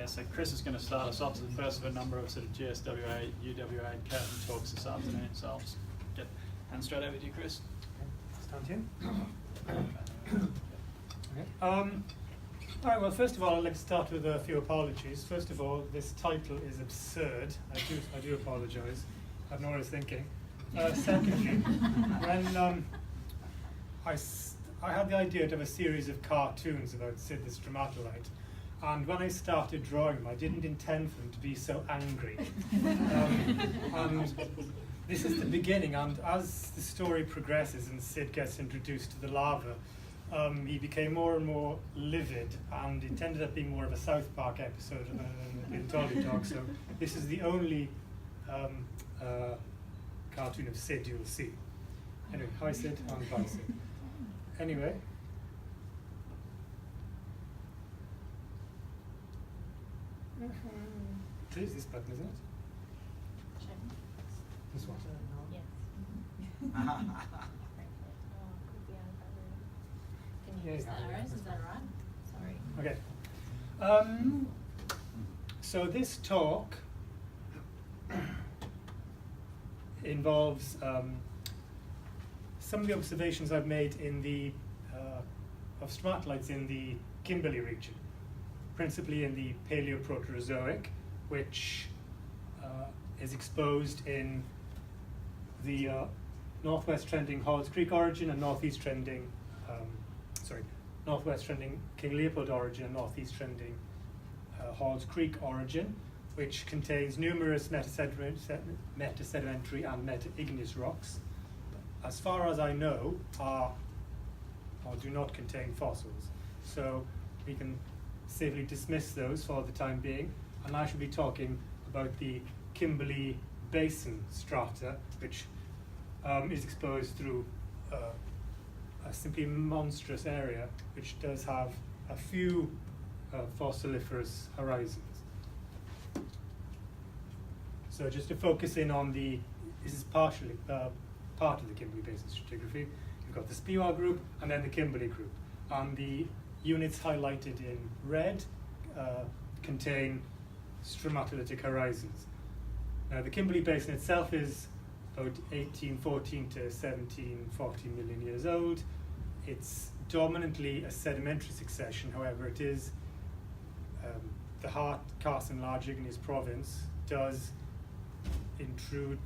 Yeah, so Chris is going to start us off as the first of a number of sort of GSWA, UWA, and curtain talks this afternoon. So I'll just hand straight over to you, Chris. Stand here. Okay. All right, well, first of all, I'd like to start with a few apologies. First of all, this title is absurd. I do apologise. I know what I was thinking. Secondly, when I had the idea to have a series of cartoons about Sid the Stromatolite, and when I started drawing them, I didn't intend for them to be so angry. And this is the beginning, and as the story progresses and Sid gets introduced to the lava, he became more and more livid, and it ended up being more of a South Park episode than Dolly Dog. So this is the only cartoon of Sid you'll see. Anyway, hi Sid, and bye Sid. Anyway. It is this button, isn't it? This one. Yes. Can you use the arrows? Is that right? Sorry. Okay. So this talk involves some of the observations I've made in the of stromatolites in the Kimberley region, principally in the Paleoproterozoic, which is exposed in the northwest trending Halls Creek origin and northwest trending King Leopold origin and northeast trending Halls Creek origin, which contains numerous metasedimentary and meta-igneous rocks. As far as I know, do not contain fossils. So we can safely dismiss those for the time being, and I shall be talking about the Kimberley Basin strata, which is exposed through a simply monstrous area, which does have a few fossiliferous horizons. So just to focus in on this is partially part of the Kimberley Basin stratigraphy. You've got the Spiwa group and then the Kimberley group. And the units highlighted in red contain stromatolitic horizons. Now the Kimberley Basin itself is about 1814 to 1740 million years old. It's dominantly a sedimentary succession, however it is the Hart, Carson, Large Igneous Province does intrude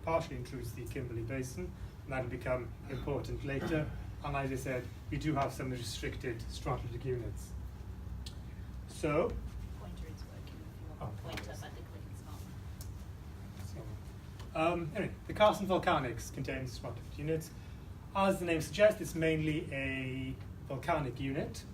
partially intrudes the Kimberley Basin, and that'll become important later. And as I said, we do have some restricted stromatolitic units. So, Pointer is working if you want pointer, but the click is not. anyway, the Carson Volcanics contains stromatolitic units. As the name suggests, it's mainly a volcanic unit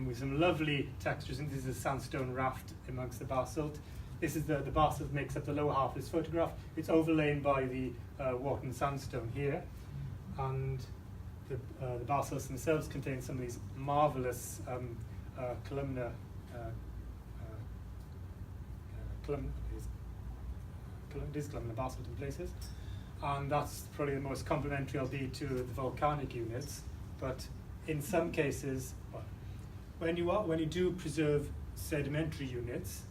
with some lovely textures. And this is a sandstone raft amongst the basalt. This is the basalt makes up the lower half of this photograph. It's overlain by the Wharton sandstone here, and the basalts themselves contain some of these marvelous columnar basalt in places, and that's probably the most complementary I'll be to the volcanic units. But in some cases, when you do preserve sedimentary units,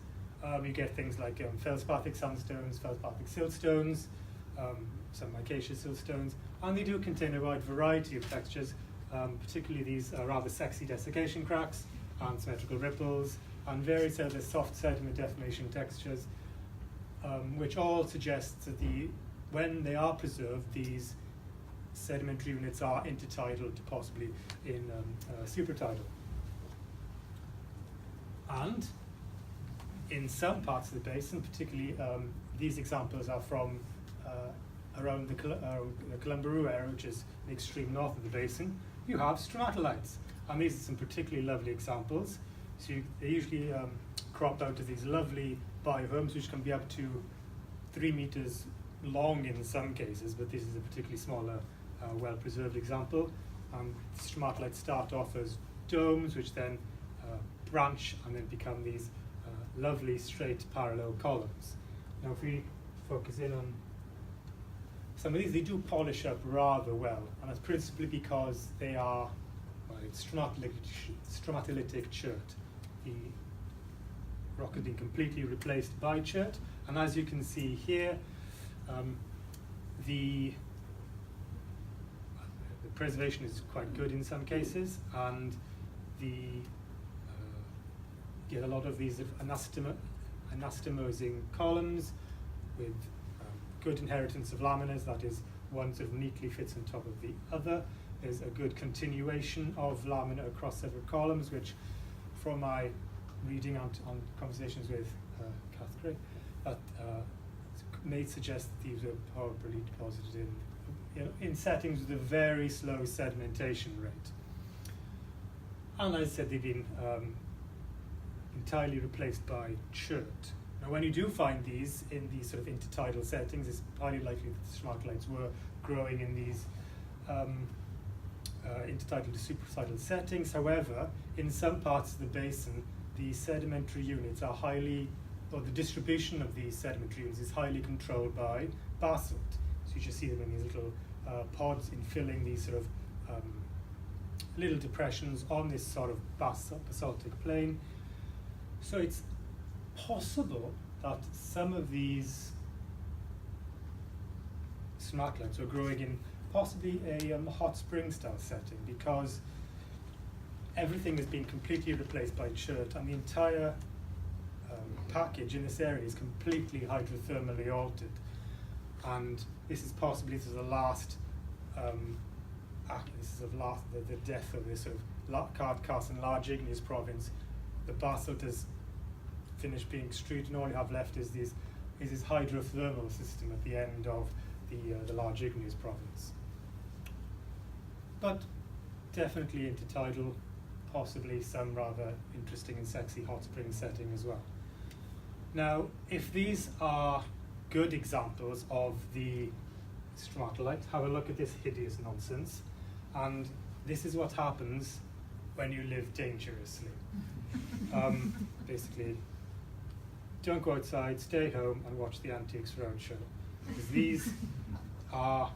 you get things like feldspathic sandstones, feldspathic siltstones, some micaceous siltstones, and they do contain a wide variety of textures, particularly these rather sexy desiccation cracks and symmetrical ripples, and various other soft sediment deformation textures, which all suggest that when they are preserved, these sedimentary units are intertidal to possibly in supertidal. And in some parts of the basin, particularly these examples are from around the Columbaroo area, which is the extreme north of the basin, you have stromatolites. And these are some particularly lovely examples. So they usually crop out of these lovely biohomes, which can be up to 3 meters long in some cases, but this is a particularly smaller, well-preserved example. Stromatolites start off as domes, which then branch and then become these lovely straight parallel columns. Now if we focus in on some of these, they do polish up rather well, and that's principally because they are, it's stromatolitic chert. The rock has been completely replaced by chert, and as you can see here, the preservation is quite good in some cases, and get a lot of these anastomosing columns with good inheritance of laminas, that is, one sort of neatly fits on top of the other. There's a good continuation of lamina across several columns, which from my reading on conversations with Kath Gray, that may suggest that these were probably deposited in settings with a very slow sedimentation rate. And as I said, they've been entirely replaced by chert. Now, when you do find these in these sort of intertidal settings, it's highly likely that the stromatolites were growing in these intertidal to suprasidal settings. However, in some parts of the basin, the sedimentary units are highly, or the distribution of these sedimentary units is highly controlled by basalt. So you just see them in these little pods infilling these sort of little depressions on this sort of basaltic plane. So it's possible that some of these stromatolites were growing in possibly a hot spring style setting, because everything has been completely replaced by chert, and the entire package in this area is completely hydrothermally altered. And this is possibly the last, the death of this sort of Carson large igneous province. The basalt has finished being extruded, and all you have left is this hydrothermal system at the end of the large igneous province. But definitely intertidal, possibly some rather interesting and sexy hot spring setting as well. Now, if these are good examples of the stromatolite, have a look at this hideous nonsense. And this is what happens when you live dangerously. Basically, don't go outside, stay home and watch the Antiques Roadshow. Because these are,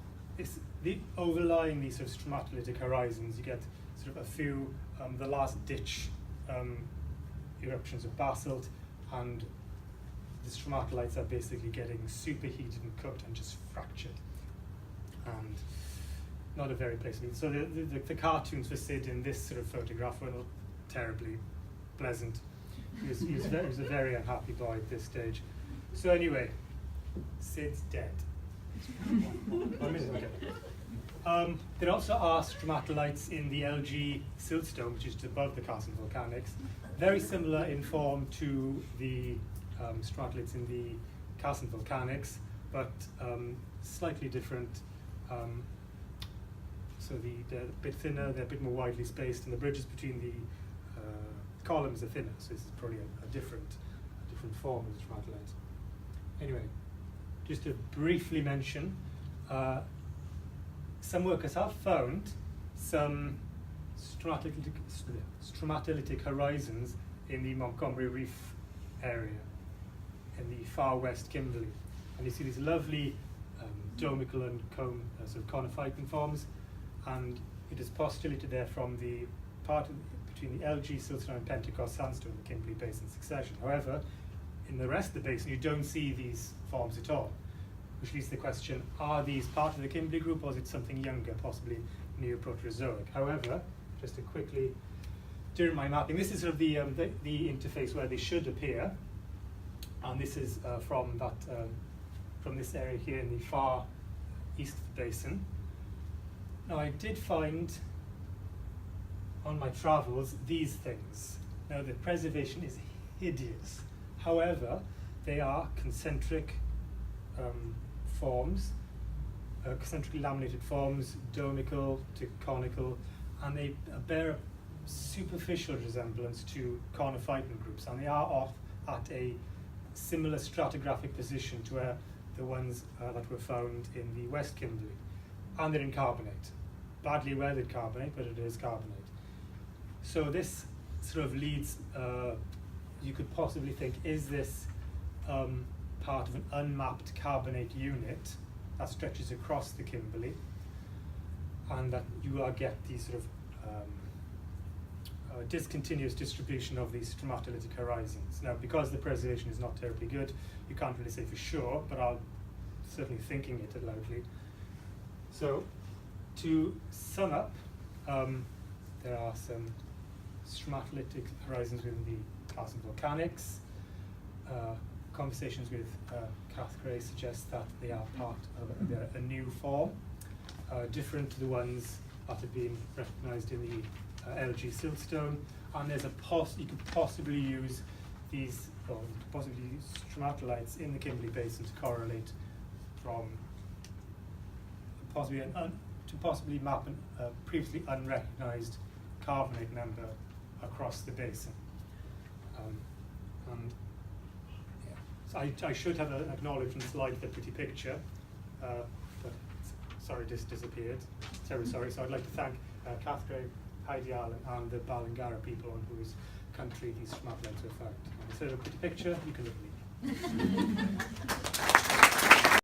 overlying these sort of stromatolitic horizons, you get sort of a few, the last ditch eruptions of basalt, and the stromatolites are basically getting superheated and cooked and just fractured. And not a very pleasant. So the cartoons for Sid in this sort of photograph were not terribly pleasant. He was a very unhappy boy at this stage. So anyway, Sid's dead. There also are stromatolites in the LG siltstone, which is just above the Carson Volcanics, very similar in form to the stromatolites in the Carson Volcanics, but slightly different. So they're a bit thinner, they're a bit more widely spaced, and the bridges between the columns are thinner, so this is probably a different form of stromatolite. Anyway, just to briefly mention, some workers have found some stromatolitic horizons in the Montgomery Reef area, in the far west Kimberley. And you see these lovely domical and cone, sort of conophyton forms, and it is postulated there from the part between the LG siltstone and Pentecost sandstone, the Kimberley Basin succession. However, in the rest of the basin, you don't see these forms at all, which leads to the question, are these part of the Kimberley group, or is it something younger, possibly Neoproterozoic? However, just to quickly, during my mapping, this is sort of the interface where they should appear, and this is from this area here in the far east of the basin. Now, I did find on my travels these things. Now, the preservation is hideous. However, they are concentric forms, concentrically laminated forms, domical to conical, and they bear a superficial resemblance to conophyton groups, and they are off at a similar stratigraphic position to where the ones that were found in the West Kimberley. And they're in carbonate. Badly weathered carbonate, but it is carbonate. So this sort of leads, you could possibly think, is this part of an unmapped carbonate unit that stretches across the Kimberley, and that you get these sort of discontinuous distribution of these stromatolitic horizons. Now, because the preservation is not terribly good, you can't really say for sure, but I'm certainly thinking it loudly. So, to sum up, there are some stromatolitic horizons within the class of volcanics. Conversations with Kath Gray suggest that they are part of they're a new form, different to the ones that have been recognised in the LG siltstone, and there's you could possibly use these, or possibly use stromatolites in the Kimberley Basin to correlate from possibly map a previously unrecognised carbonate member across the basin. And yeah. So I should have an acknowledgement slide for the pretty picture, but sorry, this disappeared. Terribly sorry. So I'd like to thank Kath Gray, Heidi Allen, and the Balangara people on whose country these stromatolites were found. Instead of a pretty picture, you can look at me.